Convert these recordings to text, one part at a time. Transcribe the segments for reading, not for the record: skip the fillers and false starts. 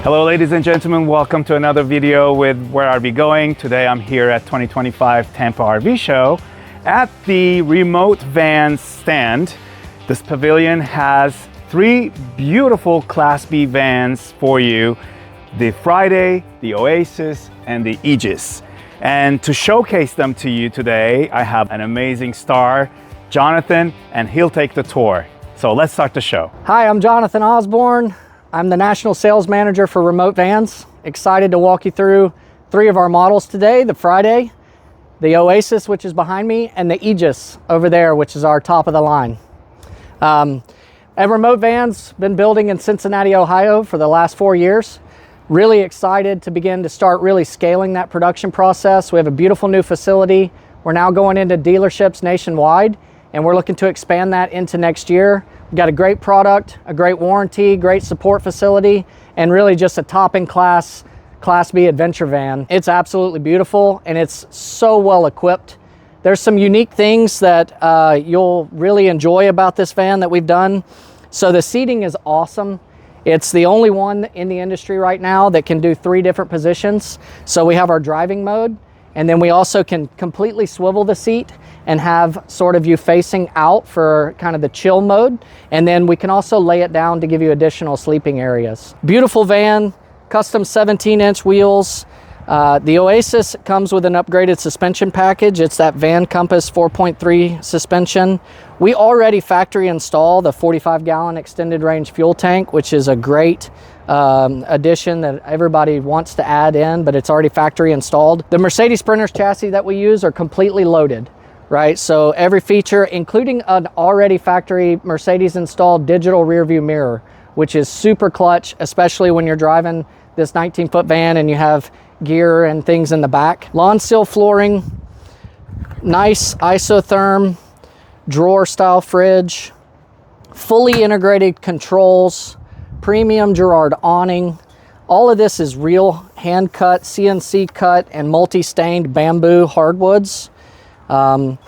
Hello ladies and gentlemen, welcome to another video with Where Are We Going? Today I'm here at 2025 Tampa RV show at the remote van stand. This pavilion has three beautiful Class B vans for you, the Friday, the Oasis, and the Aegis. And to showcase them to you today, I have an amazing star, Jonathan, and he'll take the tour. So let's start the show. Hi, I'm Jonathan Osborne. I'm the National Sales Manager for Remote Vans. Excited to walk you through three of our models today, the Friday, the Oasis, which is behind me, and the Aegis over there, which is our top of the line. And Remote Vans, been building in Cincinnati, Ohio for the last 4 years. Really excited to begin to start really scaling that production process. We have a beautiful new facility. We're now going into dealerships nationwide, and we're looking to expand that into next year. We've got a great product, a great warranty, great support facility, and really just a top-in-class Class B adventure van. It's absolutely beautiful, and it's so well equipped. There's some unique things that you'll really enjoy about this van that we've done. So the seating is awesome. It's the only one in the industry right now that can do 3 different positions. So we have our driving mode, and then we also can completely swivel the seat and have sort of you facing out for kind of the chill mode. And then we can also lay it down to give you additional sleeping areas. Beautiful van, custom 17-inch wheels. The Oasis comes with an upgraded suspension package. It's that Van Compass 4.3 suspension. We already factory install the 45-gallon extended range fuel tank, which is a great addition that everybody wants to add in, but it's already factory installed. The Mercedes Sprinters chassis that we use are completely loaded, right? So every feature, including an already factory Mercedes installed digital rear view mirror, which is super clutch, especially when you're driving this 19-foot van and you have gear and things in the back. Lawn sill flooring, nice isotherm, drawer style fridge, fully integrated controls, premium Girard awning. All of this is real hand cut, CNC cut, and multi-stained bamboo hardwoods. All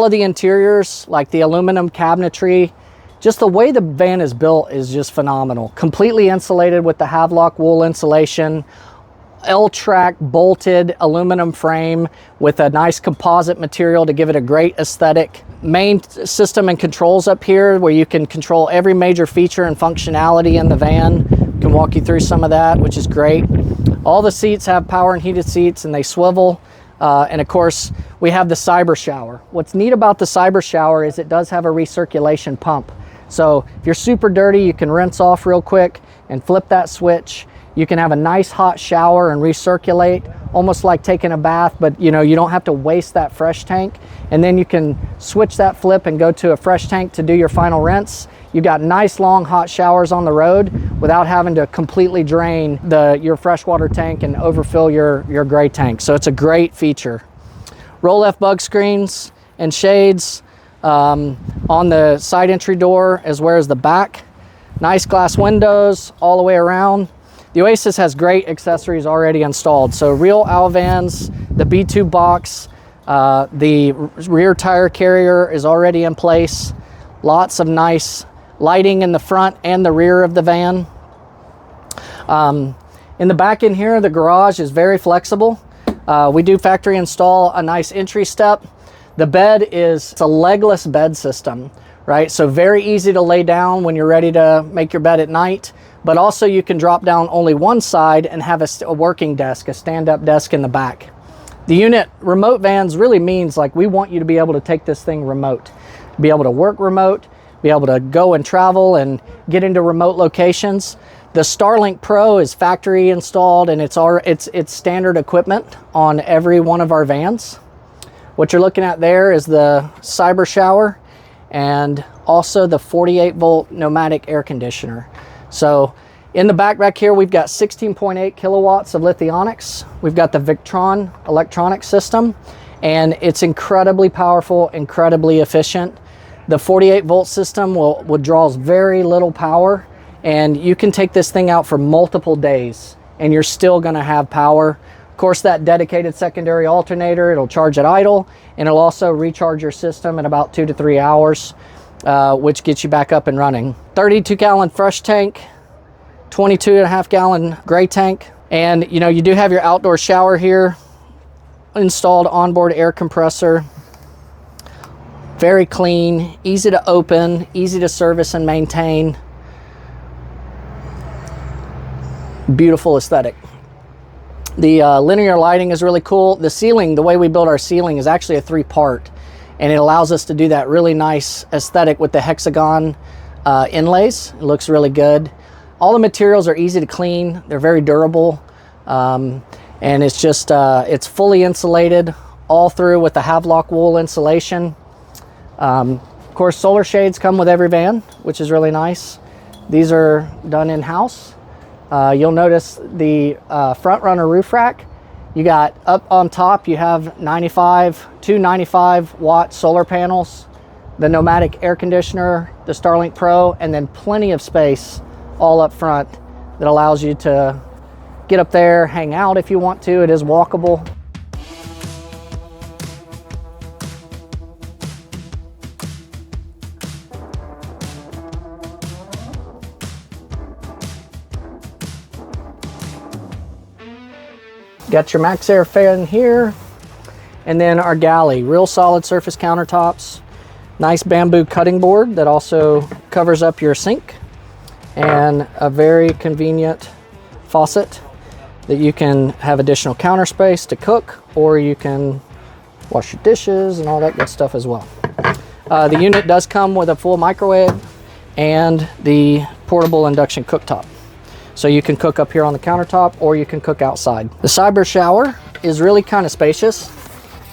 of the interiors, like the aluminum cabinetry, just the way the van is built is just phenomenal. Completely insulated with the Havelock wool insulation, L-track bolted aluminum frame with a nice composite material to give it a great aesthetic. Main system and controls up here where you can control every major feature and functionality in the van. Can walk you through some of that, which is great. All the seats have power and heated seats, and they swivel. And of course, we have the Cyber Shower. What's neat about the Cyber Shower is it does have a recirculation pump. So if you're super dirty, you can rinse off real quick and flip that switch. You can have a nice hot shower and recirculate, almost like taking a bath, but you don't have to waste that fresh tank. And then you can switch that flip and go to a fresh tank to do your final rinse. You got nice long hot showers on the road without having to completely drain your freshwater tank and overfill your gray tank. So it's a great feature. Roll-F bug screens and shades on the side entry door as well as the back. Nice glass windows all the way around. The Oasis has great accessories already installed. So real Alvans, the B2 box, the rear tire carrier is already in place. Lots of nice lighting in the front and the rear of the van. In the back in here, the garage is very flexible. We do factory install a nice entry step. The bed is a legless bed system, right? So very easy to lay down when you're ready to make your bed at night. But also you can drop down only one side and have a working desk, a stand-up desk in the back. The unit, remote vans, really means like we want you to be able to take this thing remote, be able to work remote, be able to go and travel and get into remote locations. The Starlink Pro is factory installed, and it's standard equipment on every one of our vans. What you're looking at there is the Cyber Shower and also the 48-volt Nomadic air conditioner. So in the back here, we've got 16.8 kilowatts of Lithionics. We've got the Victron electronic system, and it's incredibly powerful, incredibly efficient. The 48-volt system will draws very little power, and you can take this thing out for multiple days, and you're still gonna have power. Of course, that dedicated secondary alternator, it'll charge at idle, and it'll also recharge your system in about 2 to 3 hours, which gets you back up and running. 32-gallon fresh tank, 22.5 gallon gray tank. And you know, you do have your outdoor shower here, installed onboard air compressor. Very clean, easy to open, easy to service and maintain. Beautiful aesthetic. The linear lighting is really cool. The ceiling, the way we build our ceiling is actually a 3-part, and it allows us to do that really nice aesthetic with the hexagon inlays. It looks really good. All the materials are easy to clean. They're very durable, and it's just it's fully insulated all through with the Havelock wool insulation. Of course, solar shades come with every van, which is really nice. These are done in-house. You'll notice the front runner roof rack. You got up on top, you have two 95 watt solar panels, the Nomadic air conditioner, the Starlink Pro, and then plenty of space all up front that allows you to get up there, hang out if you want to. It is walkable. Got your max air fan here, and then our galley, real solid surface countertops, nice bamboo cutting board that also covers up your sink, and a very convenient faucet that you can have additional counter space to cook, or you can wash your dishes and all that good stuff as well. The unit does come with a full microwave and the portable induction cooktop. So you can cook up here on the countertop, or you can cook outside. The cyber shower is really kind of spacious.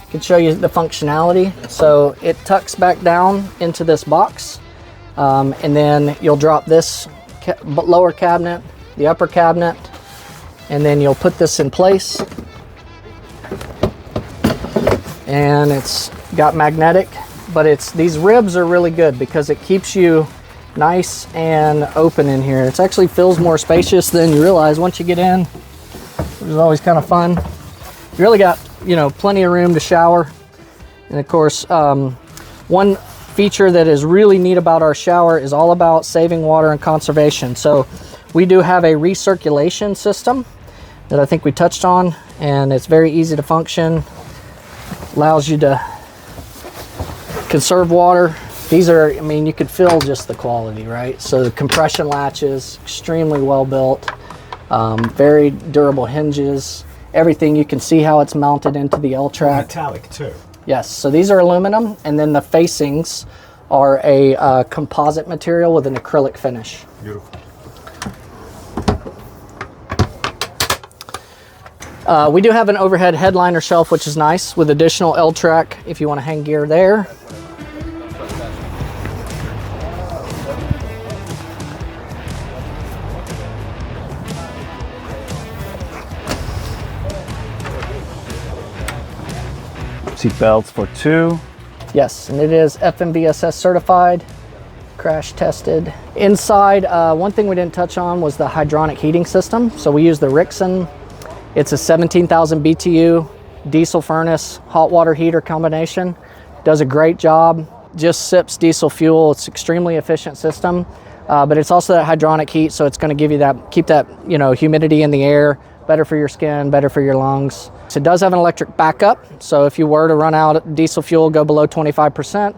I can show you the functionality. So it tucks back down into this box, and then you'll drop this lower cabinet, the upper cabinet, and then you'll put this in place. And it's got magnetic, but these ribs are really good because it keeps you nice and open in here. It actually feels more spacious than you realize once you get in, which is always kind of fun. You really got, you know, plenty of room to shower. And of course, one feature that is really neat about our shower is all about saving water and conservation. So we do have a recirculation system that I think we touched on, and it's very easy to function. Allows you to conserve water. These are, I mean, you could feel just the quality, right? So the compression latches, extremely well built, very durable hinges, everything. You can see how it's mounted into the L-track. Metallic too. Yes, so these are aluminum, and then the facings are a composite material with an acrylic finish. Beautiful. We do have an overhead headliner shelf, which is nice, with additional L-track if you want to hang gear there. Seat belts for 2. Yes, and it is FMVSS certified, crash tested. Inside, one thing we didn't touch on was the hydronic heating system. So we use the Rixon. It's a 17,000 BTU diesel furnace, hot water heater combination. Does a great job, just sips diesel fuel. It's extremely efficient system, but it's also that hydronic heat, so it's gonna give you that, keep that, you know, humidity in the air, better for your skin, better for your lungs. So it does have an electric backup. So if you were to run out of diesel fuel, go below 25%,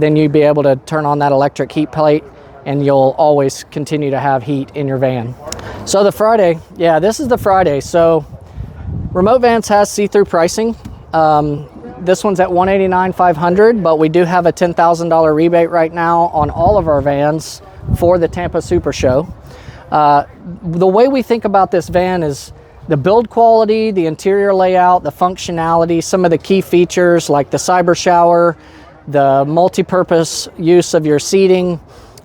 then you'd be able to turn on that electric heat plate, and you'll always continue to have heat in your van. So the Friday, yeah, this is the Friday. So Remote Vans has see-through pricing. This one's at $189,500, but we do have a $10,000 rebate right now on all of our vans for the Tampa Super Show. The way we think about this van is the build quality, the interior layout, the functionality, some of the key features like the cyber shower, the multi-purpose use of your seating,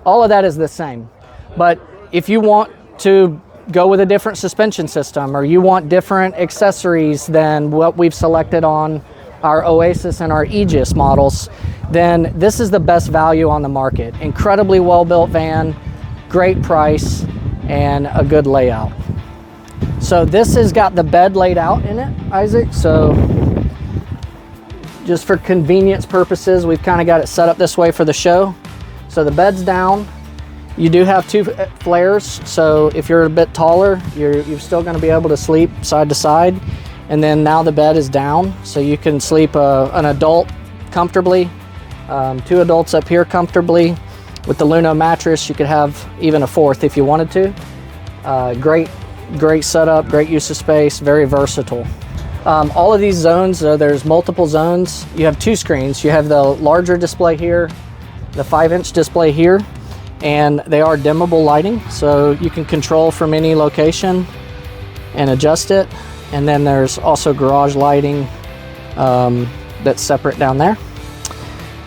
all of that is the same. But if you want to go with a different suspension system, or you want different accessories than what we've selected on our Oasis and our Aegis models, then this is the best value on the market. Incredibly well-built van, great price, and a good layout. So this has got the bed laid out in it, Isaac. So just for convenience purposes, we've kind of got it set up this way for the show. So the bed's down, You do have 2 flares, so if you're a bit taller, you're still going to be able to sleep side to side. And then now the bed is down, so you can sleep an adult comfortably, 2 adults up here comfortably. With the Luno mattress, you could have even a 4th if you wanted to. Great setup, great use of space, very versatile. All of these zones, there's multiple zones. You have 2 screens. You have the larger display here, the 5-inch display here, and they are dimmable lighting, so you can control from any location and adjust it. And then there's also garage lighting that's separate down there.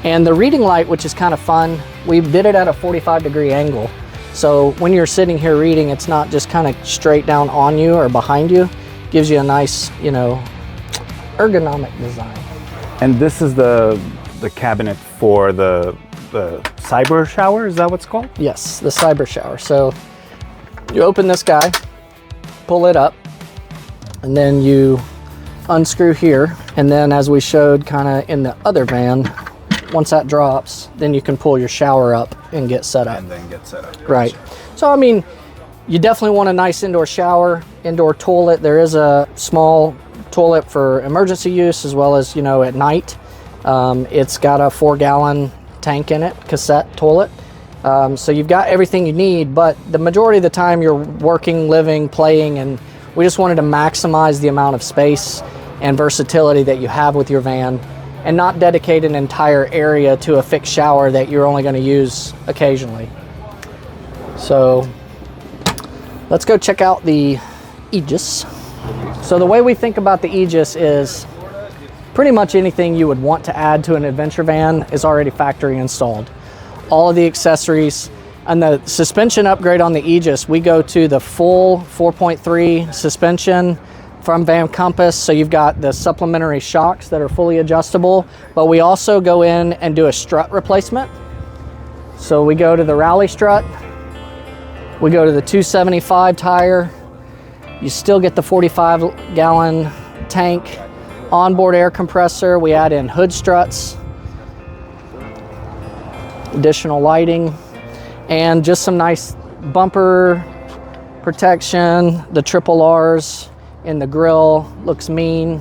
And the reading light, which is kind of fun, we did it at a 45-degree angle. So when you're sitting here reading, it's not just kind of straight down on you or behind you. It gives you a nice, you know, ergonomic design. And this is the cabinet for the cyber shower, is that what's called? Yes, the cyber shower. So you open this guy, pull it up, and then you unscrew here. And then as we showed kind of in the other van, once that drops, then you can pull your shower up and get set up. And then get set up. Right. So, I mean, you definitely want a nice indoor shower, indoor toilet. There is a small toilet for emergency use as well as, you know, at night. It's got a 4-gallon tank in it, cassette toilet. So you've got everything you need, but the majority of the time you're working, living, playing, and we just wanted to maximize the amount of space and versatility that you have with your van and not dedicate an entire area to a fixed shower that you're only going to use occasionally. So let's go check out the Aegis. So the way we think about the Aegis is pretty much anything you would want to add to an adventure van is already factory installed. All of the accessories and the suspension upgrade on the Aegis, we go to the full 4.3 suspension from Van Compass. So you've got the supplementary shocks that are fully adjustable, but we also go in and do a strut replacement. So we go to the rally strut, we go to the 275 tire, you still get the 45-gallon tank, onboard air compressor, we add in hood struts, additional lighting, and just some nice bumper protection. The triple R's in the grill looks mean.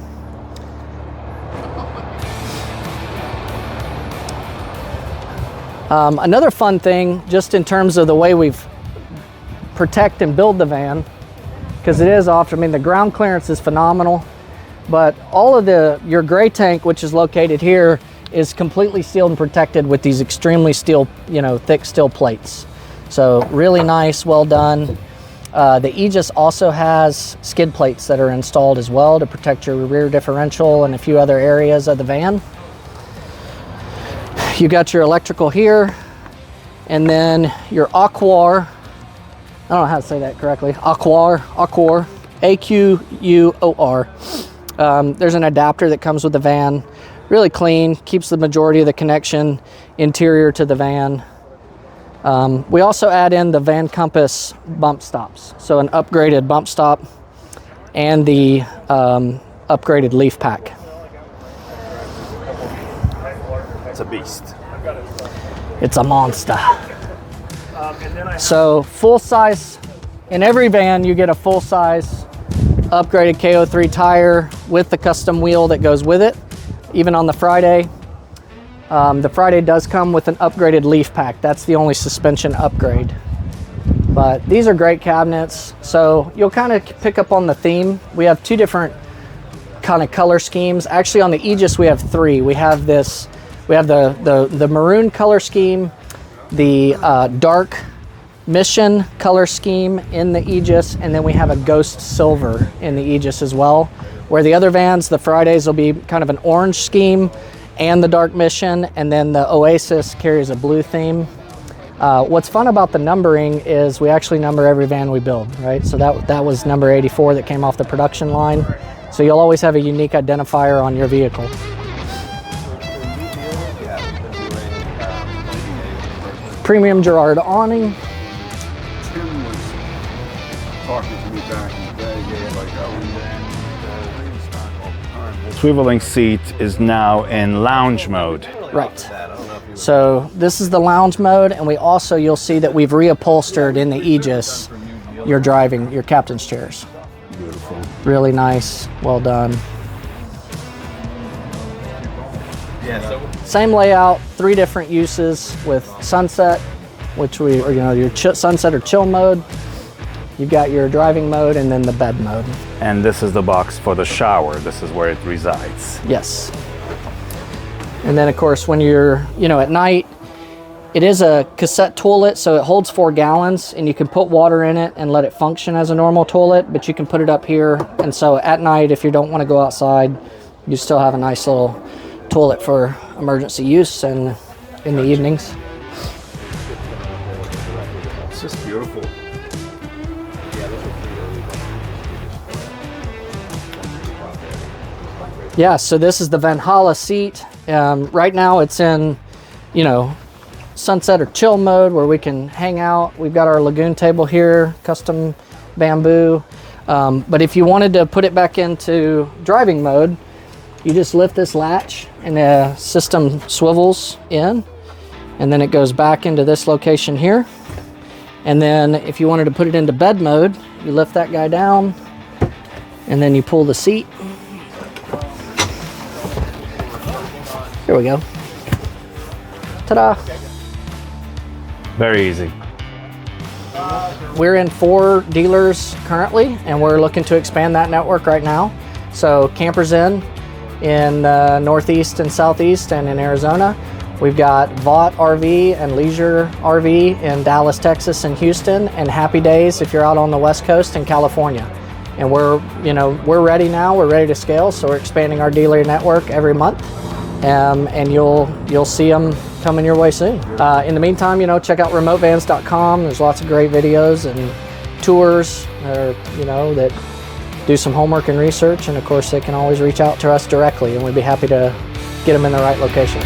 Another fun thing, just in terms of the way we've protect and build the van, because it is often, I mean, the ground clearance is phenomenal, but all of your gray tank, which is located here, is completely sealed and protected with these extremely steel, you know, thick steel plates. So really nice, well done. The Aegis also has skid plates that are installed as well to protect your rear differential and a few other areas of the van. You got your electrical here, and then your Aquar, I don't know how to say that correctly, Aquar, A-Q-U-O-R. There's an adapter that comes with the van, really clean, keeps the majority of the connection interior to the van. We also add in the Van Compass bump stops, so an upgraded bump stop and the upgraded leaf pack. It's a beast. It's a monster. So full size, in every van you get a full size upgraded KO3 tire with the custom wheel that goes with it, even on the Friday. The Friday does come with an upgraded leaf pack. That's the only suspension upgrade. But these are great cabinets. So you'll kind of pick up on the theme. We have two different kind of color schemes. Actually on the Aegis we have three. We have this, we have the maroon color scheme, the dark mission color scheme in the Aegis, and then we have a ghost silver in the Aegis as well. Where the other vans, the Fridays will be kind of an orange scheme and the dark mission, and then the Oasis carries a blue theme. What's fun about the numbering is we actually number every van we build, right? So that was number 84 that came off the production line. So you'll always have a unique identifier on your vehicle. Premium Girard awning. Tim was talking to me back in the day, like Swiveling seat is now in lounge mode. Right. So this is the lounge mode, and you'll see that we've reupholstered in the Aegis your captain's chairs. Beautiful. Really nice, well done. Same layout, 3 different uses with sunset, your sunset or chill mode. You've got your driving mode and then the bed mode. And this is the box for the shower. This is where it resides. Yes. And then of course when you're, at night, it is a cassette toilet, so it holds 4 gallons and you can put water in it and let it function as a normal toilet, but you can put it up here. And so at night, if you don't want to go outside, you still have a nice little toilet for emergency use and in the evenings. It's just beautiful. Yeah, so this is the Vanhalla Seat. Right now it's in, sunset or chill mode where we can hang out. We've got our lagoon table here, custom bamboo. But if you wanted to put it back into driving mode, you just lift this latch and the system swivels in, and then it goes back into this location here. And then if you wanted to put it into bed mode, you lift that guy down and then you pull the seat. Here we go. Ta-da! Very easy. We're in 4 dealers currently, and we're looking to expand that network right now. So Campers in Northeast and Southeast and in Arizona. We've got Vogt RV and Leisure RV in Dallas, Texas and Houston, and Happy Days if you're out on the West Coast in California. And we're ready now, we're ready to scale, so we're expanding our dealer network every month. And you'll see them coming your way soon. In the meantime, check out remotvans.com. There's lots of great videos and tours that do some homework and research, and of course they can always reach out to us directly and we'd be happy to get them in the right location.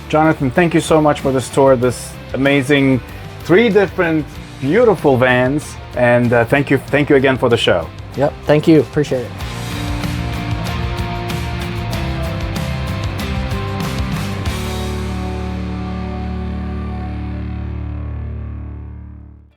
Jonathan, thank you so much for this tour, this amazing 3 different beautiful vans, and thank you again for the show. Yep, thank you, appreciate it.